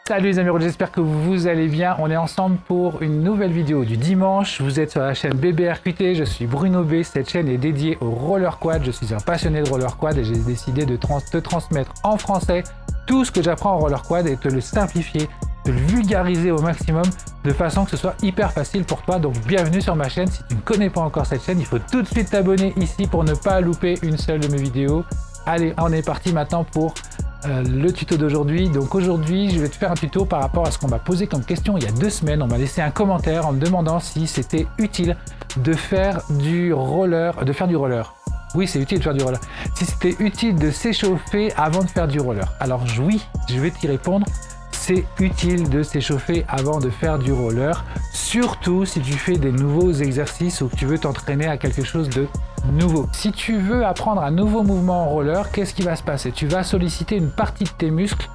Salut les amis, j'espère que vous allez bien. On est ensemble pour une nouvelle vidéo du dimanche. Vous êtes sur la chaîne BBRQT, je suis Bruno B. Cette chaîne est dédiée au roller quad. Je suis un passionné de roller quad et j'ai décidé de te transmettre en français tout ce que j'apprends en roller quad et te le simplifier, de le vulgariser au maximum de façon que ce soit hyper facile pour toi. Donc bienvenue sur ma chaîne. Si tu ne connais pas encore cette chaîne, il faut tout de suite t'abonner ici pour ne pas louper une seule de mes vidéos. Allez, on est parti maintenant pour le tuto d'aujourd'hui. Donc aujourd'hui, je vais te faire un tuto par rapport à ce qu'on m'a posé comme question il y a 2 semaines. On m'a laissé un commentaire en me demandant si c'était utile de faire du roller. Oui, c'est utile de faire du roller. Si c'était utile de s'échauffer avant de faire du roller. Alors oui, je vais t'y répondre. C'est utile de s'échauffer avant de faire du roller, surtout si tu fais des nouveaux exercices ou que tu veux t'entraîner à quelque chose de nouveau. Si tu veux apprendre un nouveau mouvement en roller, qu'est-ce qui va se passer? Tu vas solliciter une partie de tes muscles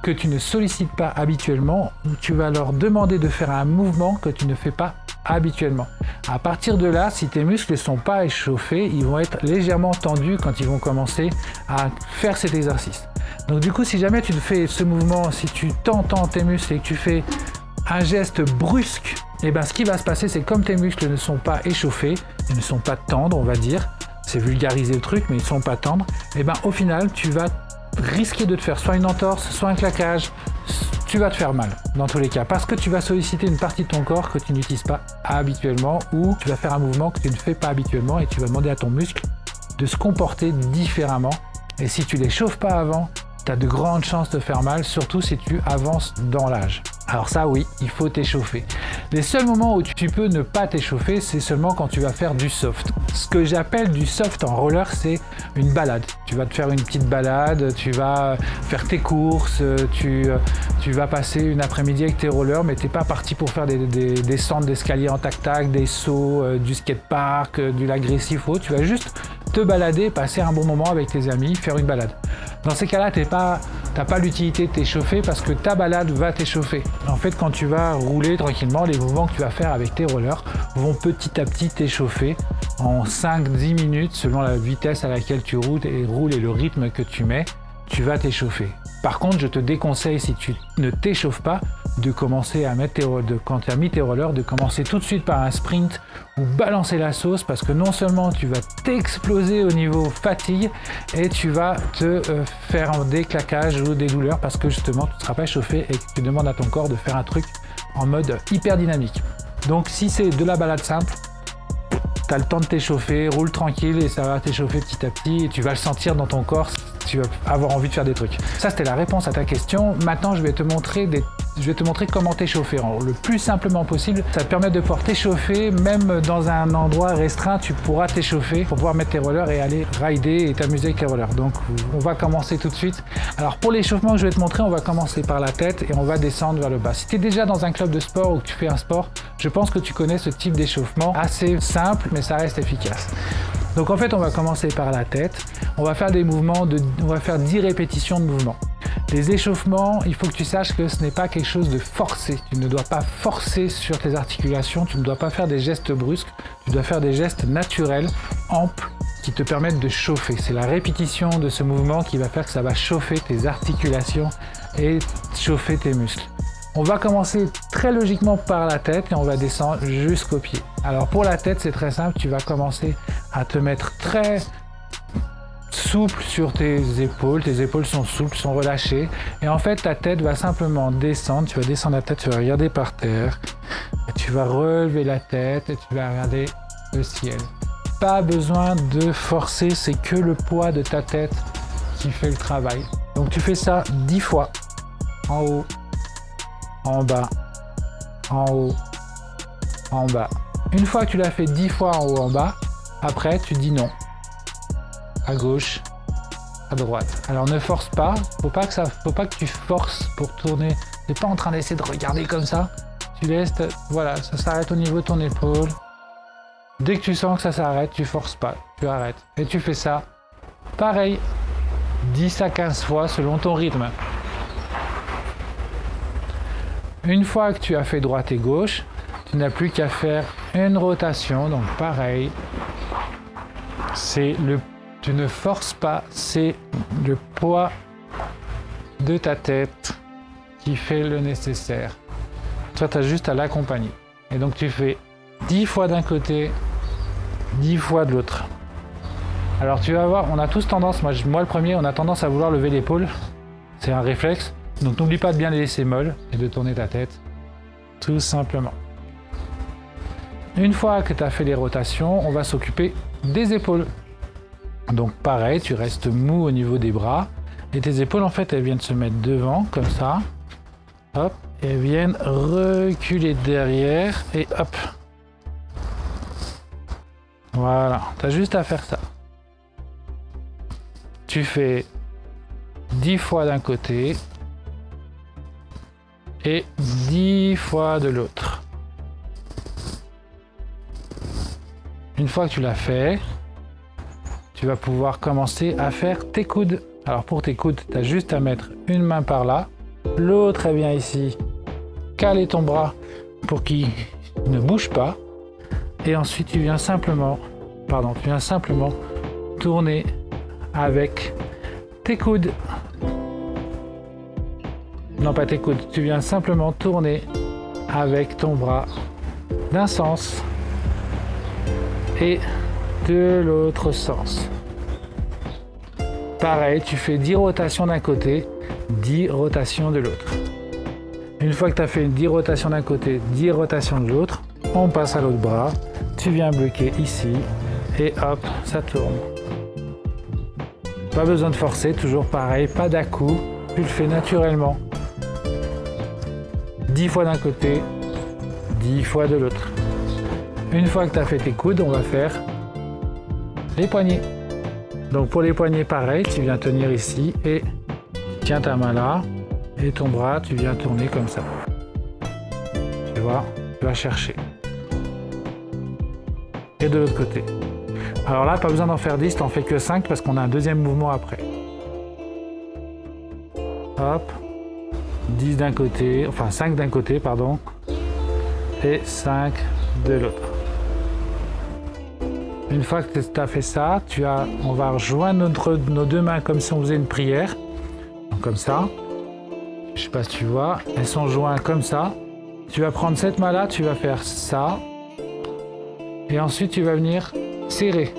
que tu ne sollicites pas habituellement, ou tu vas leur demander de faire un mouvement que tu ne fais pas habituellement. À partir de là, si tes muscles ne sont pas échauffés, ils vont être légèrement tendus quand ils vont commencer à faire cet exercice. Donc du coup, si jamais tu fais ce mouvement, si tu tends tes muscles et que tu fais un geste brusque, et ben ce qui va se passer, c'est comme tes muscles ne sont pas échauffés, ils ne sont pas tendres, on va dire, c'est vulgariser le truc, mais ils ne sont pas tendres, et ben au final, tu vas risquer de te faire soit une entorse, soit un claquage, tu vas te faire mal dans tous les cas, parce que tu vas solliciter une partie de ton corps que tu n'utilises pas habituellement, ou tu vas faire un mouvement que tu ne fais pas habituellement et tu vas demander à ton muscle de se comporter différemment. Et si tu les chauffes pas avant, tu as de grandes chances de te faire mal, surtout si tu avances dans l'âge. Alors ça oui, il faut t'échauffer. Les seuls moments où tu peux ne pas t'échauffer, c'est seulement quand tu vas faire du soft. Ce que j'appelle du soft en roller, c'est une balade. Tu vas te faire une petite balade, tu vas faire tes courses, tu vas passer une après-midi avec tes rollers, mais tu n'es pas parti pour faire des descentes d'escalier en tac-tac, des sauts, du skatepark, du l'agressif ou autre. Tu vas juste te balader, passer un bon moment avec tes amis, faire une balade. Dans ces cas-là, tu n'as pas l'utilité de t'échauffer parce que ta balade va t'échauffer. En fait, quand tu vas rouler tranquillement, les mouvements que tu vas faire avec tes rollers vont petit à petit t'échauffer en 5-10 minutes selon la vitesse à laquelle tu roules et le rythme que tu mets, tu vas t'échauffer. Par contre, je te déconseille, si tu ne t'échauffes pas, de commencer à mettre quand tu as mis tes rollers, de commencer tout de suite par un sprint ou balancer la sauce, parce que non seulement tu vas t'exploser au niveau fatigue et tu vas te faire des claquages ou des douleurs parce que justement tu ne seras pas échauffé et que tu demandes à ton corps de faire un truc en mode hyper dynamique. Donc si c'est de la balade simple, tu as le temps de t'échauffer, roule tranquille et ça va t'échauffer petit à petit et tu vas le sentir dans ton corps, tu vas avoir envie de faire des trucs. Ça c'était la réponse à ta question. Maintenant je vais te montrer comment t'échauffer le plus simplement possible. Ça te permet de pouvoir t'échauffer, même dans un endroit restreint, tu pourras t'échauffer pour pouvoir mettre tes rollers et aller rider et t'amuser avec tes rollers. Donc on va commencer tout de suite. Alors pour l'échauffement que je vais te montrer, on va commencer par la tête et on va descendre vers le bas. Si tu es déjà dans un club de sport ou que tu fais un sport, je pense que tu connais ce type d'échauffement assez simple, mais ça reste efficace. Donc en fait, on va commencer par la tête. On va faire des mouvements, on va faire 10 répétitions de mouvements. Les échauffements, il faut que tu saches que ce n'est pas quelque chose de forcé. Tu ne dois pas forcer sur tes articulations, tu ne dois pas faire des gestes brusques, tu dois faire des gestes naturels, amples, qui te permettent de chauffer. C'est la répétition de ce mouvement qui va faire que ça va chauffer tes articulations et chauffer tes muscles. On va commencer très logiquement par la tête et on va descendre jusqu'aux pieds. Alors pour la tête, c'est très simple, tu vas commencer à te mettre très souple sur tes épaules sont souples, sont relâchées et en fait ta tête va simplement descendre, tu vas descendre la tête, tu vas regarder par terre et tu vas relever la tête et tu vas regarder le ciel. Pas besoin de forcer, c'est que le poids de ta tête qui fait le travail. Donc tu fais ça 10 fois, en haut, en bas, en haut, en bas. Une fois que tu l'as fait 10 fois en haut, en bas, après tu dis non. À gauche, à droite. Alors ne force pas, faut pas que tu forces pour tourner. Tu n'es pas en train d'essayer de regarder comme ça. Tu laisses, voilà, ça s'arrête au niveau de ton épaule. Dès que tu sens que ça s'arrête, tu forces pas, tu arrêtes. Et tu fais ça, pareil, 10 à 15 fois selon ton rythme. Une fois que tu as fait droite et gauche, tu n'as plus qu'à faire une rotation, donc pareil. Tu ne forces pas, c'est le poids de ta tête qui fait le nécessaire. Toi, tu as juste à l'accompagner. Et donc, tu fais 10 fois d'un côté, 10 fois de l'autre. Alors, tu vas voir, on a tous tendance, moi le premier, on a tendance à vouloir lever l'épaule. C'est un réflexe. Donc, n'oublie pas de bien les laisser molles et de tourner ta tête. Tout simplement. Une fois que tu as fait les rotations, on va s'occuper des épaules. Donc, pareil, tu restes mou au niveau des bras. Et tes épaules, en fait, elles viennent se mettre devant, comme ça. Hop. Et elles viennent reculer derrière. Et hop. Voilà. Tu as juste à faire ça. Tu fais 10 fois d'un côté. Et 10 fois de l'autre. Une fois que tu l'as fait, tu vas pouvoir commencer à faire tes coudes. Alors pour tes coudes, tu as juste à mettre une main par là, l'autre elle vient ici, caler ton bras pour qu'il ne bouge pas, et ensuite tu viens simplement tourner avec tes coudes. Non, pas tes coudes, tu viens simplement tourner avec ton bras d'un sens et de l'autre sens. Pareil, tu fais 10 rotations d'un côté, 10 rotations de l'autre. Une fois que tu as fait 10 rotations d'un côté, 10 rotations de l'autre, on passe à l'autre bras, tu viens bloquer ici et hop, ça tourne. Pas besoin de forcer, toujours pareil, pas d'à-coup, tu le fais naturellement. 10 fois d'un côté, 10 fois de l'autre. Une fois que tu as fait tes coudes, on va faire les poignets. Donc pour les poignets, pareil, tu viens tenir ici et tiens ta main là et ton bras, tu viens tourner comme ça. Tu vois, tu vas chercher. Et de l'autre côté. Alors là, pas besoin d'en faire 10, t'en fais que 5 parce qu'on a un deuxième mouvement après. Hop. 10 d'un côté, enfin 5 d'un côté, pardon, et 5 de l'autre. Une fois que tu as fait ça, on va rejoindre nos deux mains comme si on faisait une prière. Donc comme ça. Je sais pas si tu vois, elles sont jointes comme ça. Tu vas prendre cette main-là, tu vas faire ça. Et ensuite, tu vas venir serrer.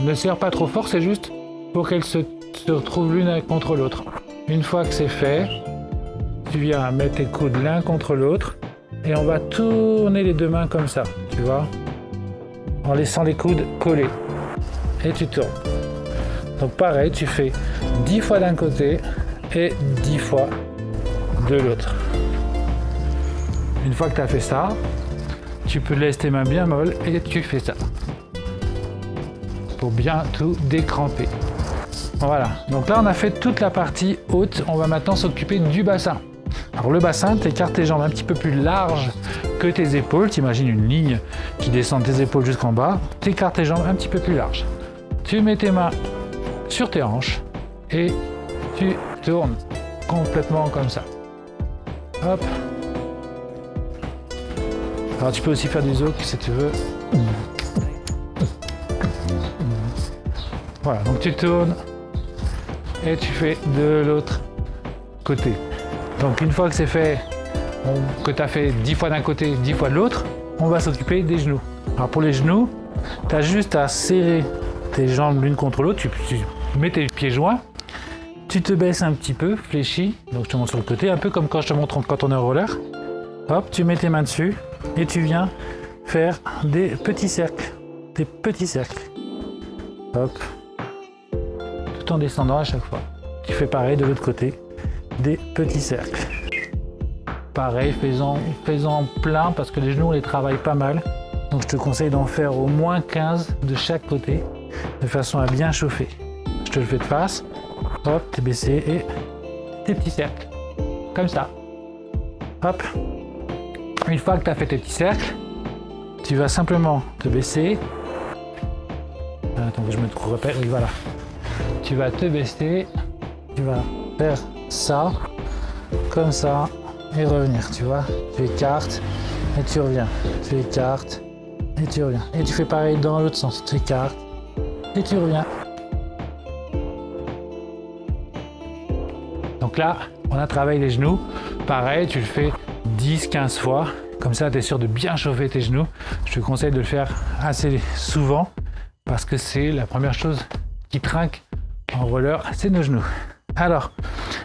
Ne serre pas trop fort, c'est juste pour qu'elles se retrouvent l'une contre l'autre. Une fois que c'est fait, tu viens mettre tes coudes l'un contre l'autre et on va tourner les deux mains comme ça, tu vois, en laissant les coudes collés. Et tu tournes. Donc pareil, tu fais 10 fois d'un côté et 10 fois de l'autre. Une fois que tu as fait ça, tu peux laisser tes mains bien molles et tu fais ça. Pour bien tout décramper. Voilà, donc là on a fait toute la partie haute, on va maintenant s'occuper du bassin. Alors le bassin, tu écartes tes jambes un petit peu plus larges que tes épaules, tu imagines une ligne qui descend de tes épaules jusqu'en bas, tu écartes tes jambes un petit peu plus larges. Tu mets tes mains sur tes hanches et tu tournes complètement comme ça. Hop. Alors tu peux aussi faire du zouk si tu veux. Voilà, donc tu tournes et tu fais de l'autre côté. Donc une fois que c'est fait, que tu as fait 10 fois d'un côté, 10 fois de l'autre, on va s'occuper des genoux. Alors pour les genoux, tu as juste à serrer tes jambes l'une contre l'autre, tu mets tes pieds joints, tu te baisses un petit peu, fléchis, donc je te montre sur le côté, un peu comme quand je te montre quand on est en roller. Hop, tu mets tes mains dessus et tu viens faire des petits cercles. Des petits cercles. Hop. Tout en descendant à chaque fois. Tu fais pareil de l'autre côté. Des petits cercles. Pareil, fais-en plein parce que les genoux on les travaille pas mal. Donc je te conseille d'en faire au moins 15 de chaque côté de façon à bien chauffer. Je te le fais de face. Hop, t'es baissé et des petits cercles. Comme ça. Hop. Une fois que tu as fait tes petits cercles, tu vas simplement te baisser. Attends que je me repère. Oui, voilà. Tu vas te baisser. Tu vas faire ça, comme ça, et revenir. Tu vois, tu écartes et tu reviens. Tu écartes et tu reviens. Et tu fais pareil dans l'autre sens. Tu écartes et tu reviens. Donc là, on a travaillé les genoux. Pareil, tu le fais 10-15 fois. Comme ça, tu es sûr de bien chauffer tes genoux. Je te conseille de le faire assez souvent parce que c'est la première chose qui trinque en roller, c'est nos genoux. Alors,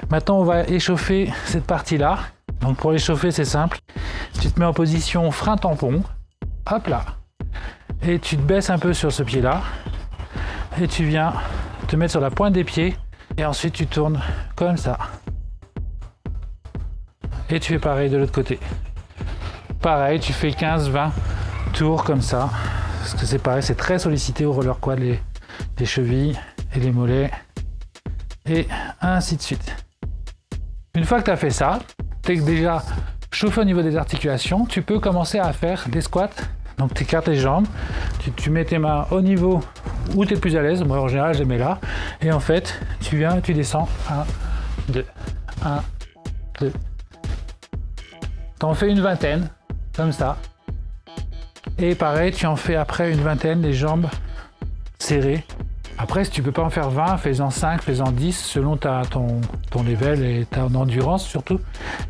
maintenant, on va échauffer cette partie-là. Donc pour l'échauffer, c'est simple. Tu te mets en position frein tampon. Hop là. Et tu te baisses un peu sur ce pied-là. Et tu viens te mettre sur la pointe des pieds. Et ensuite, tu tournes comme ça. Et tu fais pareil de l'autre côté. Pareil, tu fais 15-20 tours comme ça. Parce que c'est pareil, c'est très sollicité au roller quad, les chevilles et les mollets. Et ainsi de suite. Une fois que tu as fait ça, tu es déjà chauffé au niveau des articulations, tu peux commencer à faire des squats. Donc tu écartes les jambes, tu mets tes mains au niveau où tu es plus à l'aise. Moi en général je les mets là. Et en fait, tu viens, tu descends. 1, 2, 1, 2. T'en fais une vingtaine, comme ça. Et pareil, tu en fais après une vingtaine, les jambes serrées. Après, si tu peux pas en faire 20, fais-en 5, fais-en 10, selon ton level et ta endurance surtout.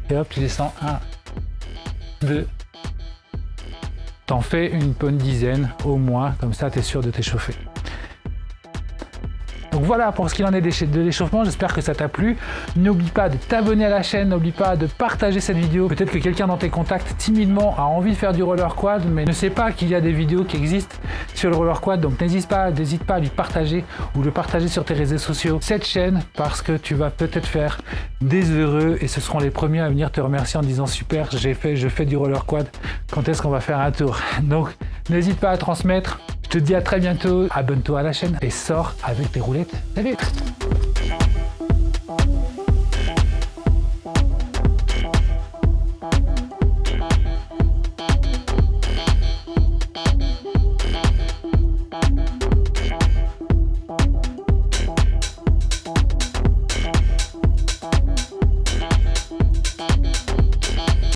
Et hop, tu descends 1, 2. T'en fais une bonne dizaine au moins, comme ça tu es sûr de t'échauffer. Donc voilà pour ce qu'il en est de l'échauffement, j'espère que ça t'a plu. N'oublie pas de t'abonner à la chaîne, n'oublie pas de partager cette vidéo. Peut-être que quelqu'un dans tes contacts timidement a envie de faire du roller quad, mais ne sait pas qu'il y a des vidéos qui existent sur le roller quad. Donc n'hésite pas à lui partager ou le partager sur tes réseaux sociaux cette chaîne, parce que tu vas peut-être faire des heureux et ce seront les premiers à venir te remercier en disant super, je fais du roller quad, quand est-ce qu'on va faire un tour? Donc n'hésite pas à transmettre. Je te dis à très bientôt, abonne-toi à la chaîne et sors avec tes roulettes. Salut!